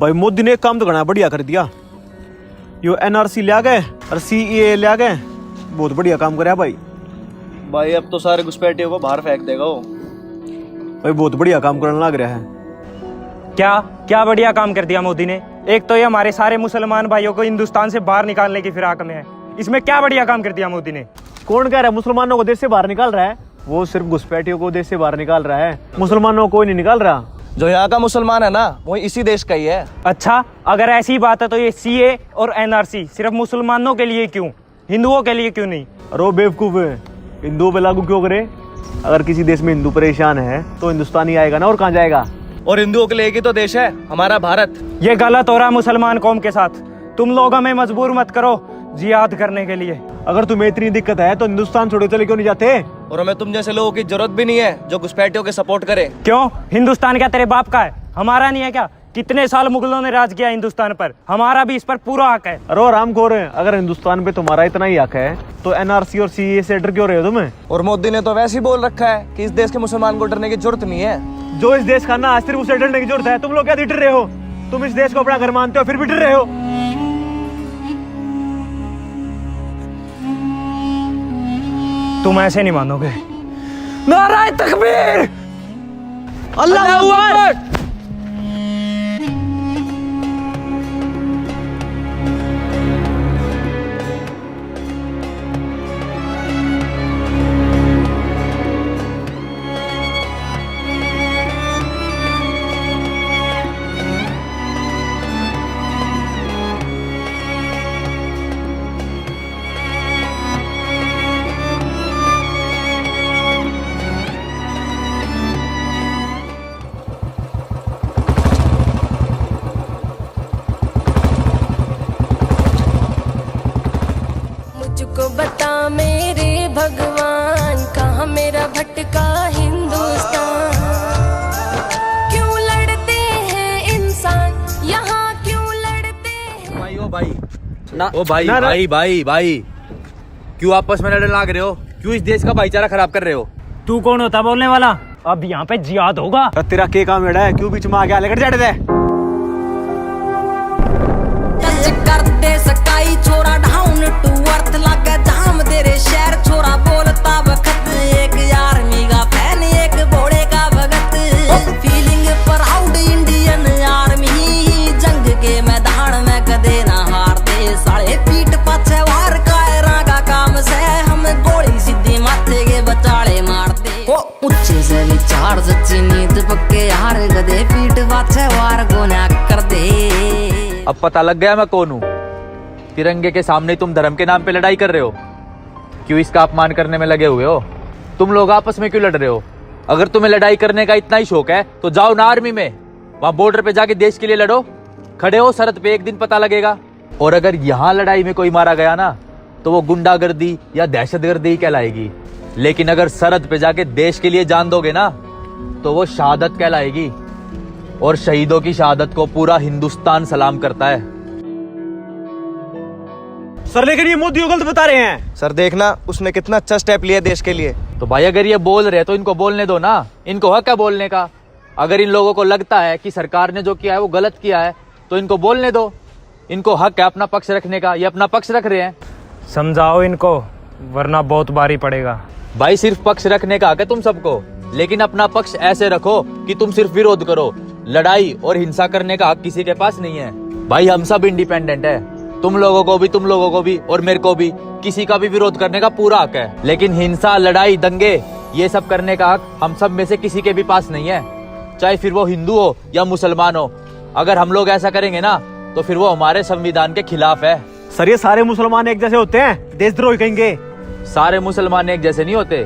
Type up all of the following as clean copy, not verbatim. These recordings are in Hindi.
भाई मोदी ने एक काम तो घना बढ़िया कर दिया, यो एनआरसी ले आ गए और सीएए ले आ गए, बहुत बढ़िया काम कराया भाई। भाई अब तो सारे घुसपैठियों को बाहर फेंक देगा वो। भाई बहुत बढ़िया काम करने लग रहा है। क्या क्या बढ़िया काम कर दिया मोदी ने। एक तो ये हमारे सारे मुसलमान भाइयों को हिंदुस्तान से बाहर निकालने की फिराक में है, इसमें क्या बढ़िया काम कर दिया मोदी ने। कौन कह रहा है मुसलमानों को देश से बाहर निकाल रहा है? वो सिर्फ घुसपैठियों को देश से बाहर निकाल रहा है, मुसलमानों को कोई नहीं निकाल रहा। जो यहाँ का मुसलमान है ना वो इसी देश का ही है। अच्छा, अगर ऐसी बात है तो ये सीए और एनआरसी सिर्फ मुसलमानों के लिए क्यों, हिंदुओं के लिए क्यों नहीं? अरे वो बेवकूफ है, हिंदुओं पे लागू क्यों करे? अगर किसी देश में हिंदू परेशान है तो हिंदुस्तान ही आएगा ना, और कहाँ जाएगा? और हिंदुओं के लिए एक ही तो देश है, हमारा भारत। ये गलत हो रहा है मुसलमान कौम के साथ। तुम लोग हमें मजबूर मत करो जिहाद करने के लिए। अगर तुम्हें इतनी दिक्कत है तो हिंदुस्तान छोड़े चले क्यों नहीं जाते? और हमें तुम जैसे लोगों की जरूरत भी नहीं है जो घुसपैठियों के सपोर्ट करे। क्यों, हिंदुस्तान क्या तेरे बाप का है, हमारा नहीं है क्या? कितने साल मुगलों ने राज किया हिंदुस्तान पर, हमारा भी इस पर पूरा हक है। अरे आरामखोर है, अगर हिंदुस्तान पे तुम्हारा इतना ही हक है तो एनआरसी और सीए से डर क्यों रहे हो तुम्हें? और मोदी ने तो वैसे ही बोल रखा है कि इस देश के मुसलमान को डरने की जरूरत नहीं है। जो इस देश का ना सिर्फ उसे डरने की जरूरत है। तुम लोग क्या डर रहे हो? तुम इस देश को अपना घर मानते हो फिर भी डर रहे हो। तुम ऐसे नहीं मानोगे। नाराए तकबीर, अल्लाह अकबर। मुझको बता मेरे भगवान, कहाँ मेरा भटका हिंदुस्तान। क्यों लड़ते हैं इंसान यहाँ, क्यों लड़ते हैं? भाई ओ भाई ना, ओ भाई ना, ना। भाई भाई भाई क्यों आपस में लड़ने लग रहे हो? क्यों इस देश का भाईचारा खराब कर रहे हो? तू कौन होता बोलने वाला? अब यहाँ पे जिहाद होगा। तेरा के काम एड़ा है, क्यों बीच में आ गया? लेकर जाने दे। टच कर दे सकाई छोरा डाउन टू अर्थ लगे धाम तेरे शहर छोरा बोलता वक्त। एक आर्मी का फैन एक घोड़े का भगत, फीलिंग प्राउड इंडियन आर्मी। जंग के मैदान में कदे ना हारते, साले पीठ पाछे वार कायरा का काम से हम गोली सीधी माथे के बचाले मारते। ऊंचे से विचार सच्ची नींद पक्के यार, गधे पीठ पाछे वार गोना कर दे। अब पता लग गया मैं कौन हूँ। तिरंगे के सामने तुम धर्म के नाम पे लड़ाई कर रहे हो। क्यों इसका अपमान करने में लगे हुए हो? तुम लोग आपस में क्यों लड़ रहे हो? अगर तुम्हें लड़ाई करने का इतना ही शौक है तो जाओ ना आर्मी में, वहां बॉर्डर पे जाके देश के लिए लड़ो। खड़े हो सरहद पे, एक दिन पता लगेगा। और अगर यहाँ लड़ाई में कोई मारा गया ना तो वो गुंडागर्दी या दहशतगर्दी कहलाएगी। लेकिन अगर सरहद पे जाके देश के लिए जान दोगे ना तो वो शहादत कहलाएगी। और शहीदों की शहादत को पूरा हिंदुस्तान सलाम करता है। सर लेकिन ये मोदी को गलत बता रहे हैं। सर देखना उसने कितना अच्छा स्टेप लिया देश के लिए। तो भाई अगर ये बोल रहे हैं तो इनको बोलने दो ना, इनको हक है बोलने का। अगर इन लोगों को लगता है कि सरकार ने जो किया है वो गलत किया है तो इनको बोलने दो। इनको हक है अपना पक्ष रखने का, ये अपना पक्ष रख रहे हैं। समझाओ इनको, वरना बहुत भारी पड़ेगा। भाई सिर्फ पक्ष रखने का हक है तुम सबको, लेकिन अपना पक्ष ऐसे रखो कि तुम सिर्फ विरोध करो। लड़ाई और हिंसा करने का हक किसी के पास नहीं है। भाई हम सब इंडिपेंडेंट है, तुम लोगों को भी और मेरे को भी किसी का भी विरोध करने का पूरा हक है। लेकिन हिंसा, लड़ाई, दंगे ये सब करने का हक हम सब में से किसी के भी पास नहीं है, चाहे फिर वो हिंदू हो या मुसलमान हो। अगर हम लोग ऐसा करेंगे ना तो फिर वो हमारे संविधान के खिलाफ है। सर ये सारे मुसलमान एक जैसे होते हैं? देशद्रोही कहेंगे। सारे मुसलमान एक जैसे नहीं होते।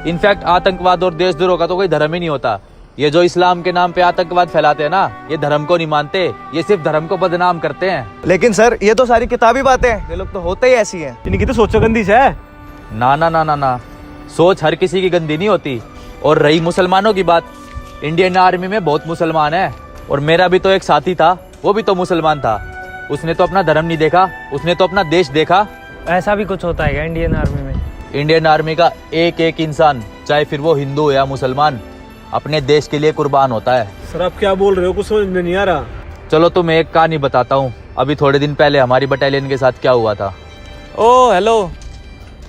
इनफैक्ट आतंकवाद और देशद्रोह का तो कोई धर्म ही नहीं होता। ये जो इस्लाम के नाम पे आतंकवाद फैलाते हैं ना, ये धर्म को नहीं मानते, ये सिर्फ धर्म को बदनाम करते हैं। लेकिन सर ये तो सारी किताबी बातें हैं, ये लोग तो होते ही ऐसी हैं। इनकी तो सोचो गंदी से है। ना ना ना ना ना, सोच हर किसी की गंदी नहीं होती। और रही मुसलमानों की बात, इंडियन आर्मी में बहुत मुसलमान है। और मेरा भी तो एक साथी था, वो भी तो मुसलमान था। उसने तो अपना धर्म नहीं देखा, उसने तो अपना देश देखा। ऐसा भी कुछ होता है क्या इंडियन आर्मी में? इंडियन आर्मी का एक एक इंसान, चाहे फिर वो हिंदू हो या मुसलमान, अपने देश के लिए कुर्बान होता है। सर आप क्या बोल रहे हो? कुछ समझ में नहीं आ रहा। चलो तुम एक कहानी बताता हूँ। अभी थोड़े दिन पहले हमारी बटालियन के साथ क्या हुआ था। ओ हेलो,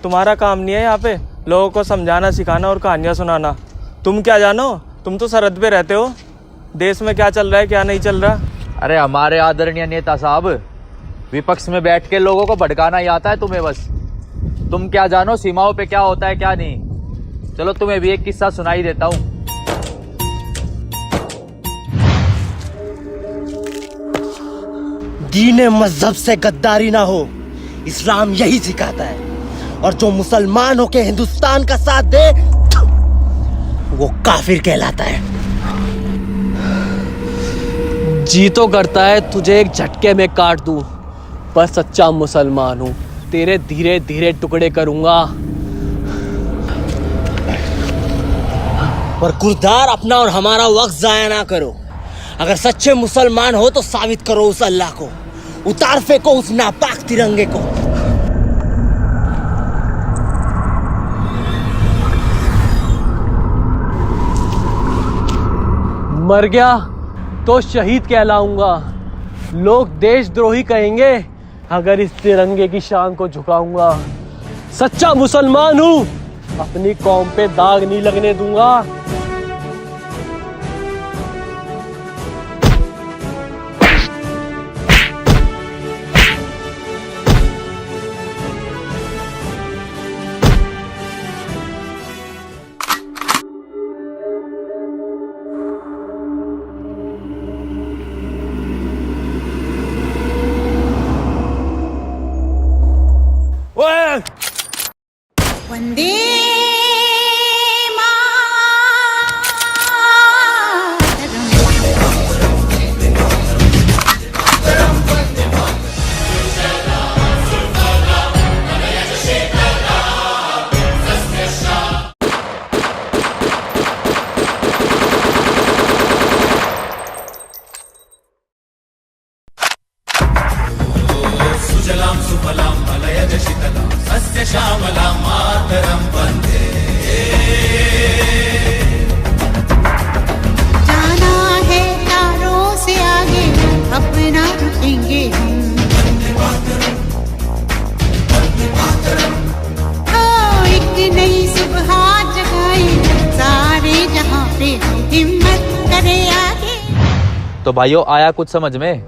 तुम्हारा काम नहीं है यहाँ पे लोगों को समझाना सिखाना और कहानियाँ सुनाना। तुम क्या जानो, तुम तो सरहद पे रहते हो, देश में क्या चल रहा है क्या नहीं चल रहा। अरे हमारे आदरणीय नेता साहब, विपक्ष में बैठ के लोगों को भड़काना ही आता है तुम्हें बस। तुम क्या जानो सीमाओं पे क्या होता है क्या नहीं। चलो तुम्हें भी एक किस्सा सुनाई देता हूँ। दीन मजहब से गद्दारी ना हो, इस्लाम यही सिखाता है। और जो मुसलमान होके हिंदुस्तान का साथ दे वो काफिर कहलाता है। जी तो करता है तुझे एक झटके में काट दूं, पर सच्चा मुसलमान हूं, तेरे धीरे धीरे टुकड़े करूंगा। पर गुरदार, अपना और हमारा वक्त जाया ना करो। अगर सच्चे मुसलमान हो तो साबित करो उस अल्लाह को, उतार फेंको उस नापाक तिरंगे को। मर गया तो शहीद कहलाऊंगा। लोग देशद्रोही कहेंगे अगर इस तिरंगे की शान को झुकाऊंगा। सच्चा मुसलमान हूं, अपनी कौम पे दाग नहीं लगने दूंगा। वंदे सुजलां सुफलां मलयज शीतलां सस्य श्यामलां मातरं वन्दे। जाना है तारों से आगे, अपना रुकेंगे हम। एक नई सुबह जगाए, सारे जहां पे हिम्मत करे आगे। तो भाइयों, आया कुछ समझ में?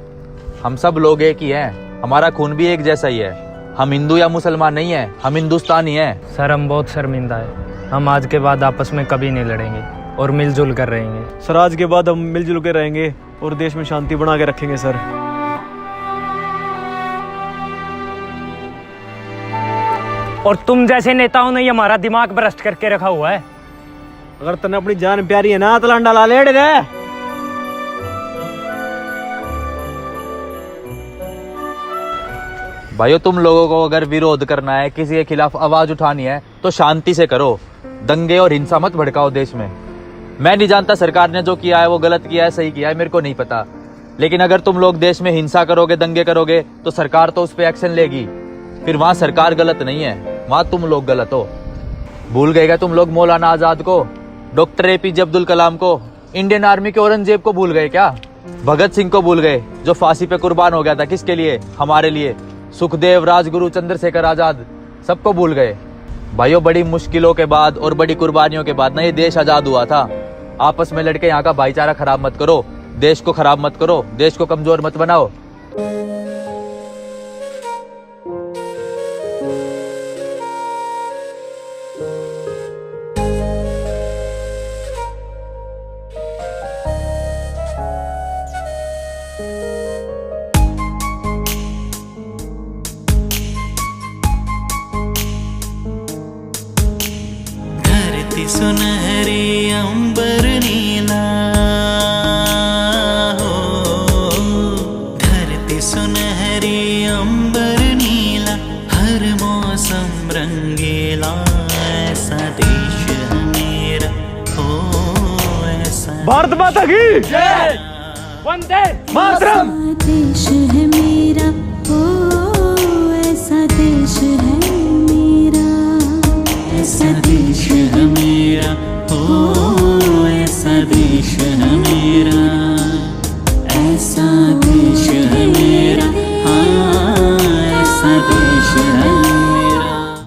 हम सब लोग एक ही हैं, हमारा खून भी एक जैसा ही है। हम हिंदू या मुसलमान नहीं है, हम हिंदुस्तानी हैं। सर हम बहुत शर्मिंदा है, हम आज के बाद आपस में कभी नहीं लड़ेंगे और मिलजुल कर रहेंगे। सर आज के बाद हम मिलजुल के रहेंगे और देश में शांति बना के रखेंगे सर। और तुम जैसे नेताओं ने ही हमारा दिमाग भ्रष्ट करके रखा हुआ है। अगर तने अपनी जान प्यारी है ना तो लंडा ला लेड़ दे। भाइयों, तुम लोगों को अगर विरोध करना है, किसी के खिलाफ आवाज उठानी है तो शांति से करो। दंगे और हिंसा मत भड़काओ देश में। मैं नहीं जानता सरकार ने जो किया है वो गलत किया है सही किया है, मेरे को नहीं पता। लेकिन अगर तुम लोग देश में हिंसा करोगे, दंगे करोगे तो सरकार तो उस पर एक्शन लेगी। फिर वहां सरकार गलत नहीं है, वहां तुम लोग गलत हो। भूल गए क्या तुम लोग मौलाना आजाद को, डॉक्टर APJ अब्दुल कलाम को, इंडियन आर्मी के औरंगजेब को भूल गए क्या? भगत सिंह को भूल गए जो फांसी पे कुर्बान हो गया था, किसके लिए? हमारे लिए। सुखदेव, राजगुरु, चंद्रशेखर आजाद, सबको भूल गए। भाइयों, बड़ी मुश्किलों के बाद और बड़ी कुर्बानियों के बाद ना ये देश आजाद हुआ था। आपस में लड़के यहाँ का भाईचारा खराब मत करो, देश को खराब मत करो, देश को कमजोर मत बनाओ। सुनहरी अंबर नीला हो, धरती सुनहरी अंबर नीला, हर मौसम रंगीला, ऐसा देश है मेरा हो, ऐसा भारत माता की जय, वंदे मातरम। देश है मेरा ओ, ऐसा देश है मेरा, ऐसा देश है मेरा हो, ऐसा देश है मेरा, ऐसा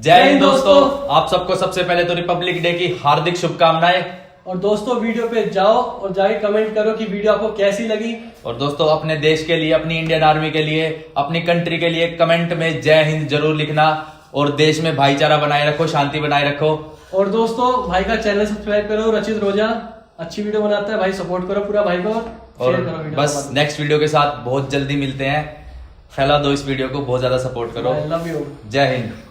जय हिंद दोस्तों। आप सबको सबसे पहले तो रिपब्लिक डे की हार्दिक शुभकामनाएं। और दोस्तों वीडियो पे जाओ और जाके कमेंट करो कि वीडियो आपको कैसी लगी। और दोस्तों अपने देश के लिए, अपनी इंडियन आर्मी के लिए, अपनी कंट्री के लिए कमेंट में जय हिंद जरूर लिखना। और देश में भाईचारा बनाए रखो, शांति बनाए रखो। और दोस्तों भाई का चैनल सब्सक्राइब करो, रचित रोजा अच्छी वीडियो बनाता है भाई, सपोर्ट करो पूरा भाई को और शेयर करो वीडियो। बस नेक्स्ट वीडियो के साथ बहुत जल्दी मिलते हैं। फैला दो इस वीडियो को, बहुत ज्यादा सपोर्ट करो। Love you. जय हिंद।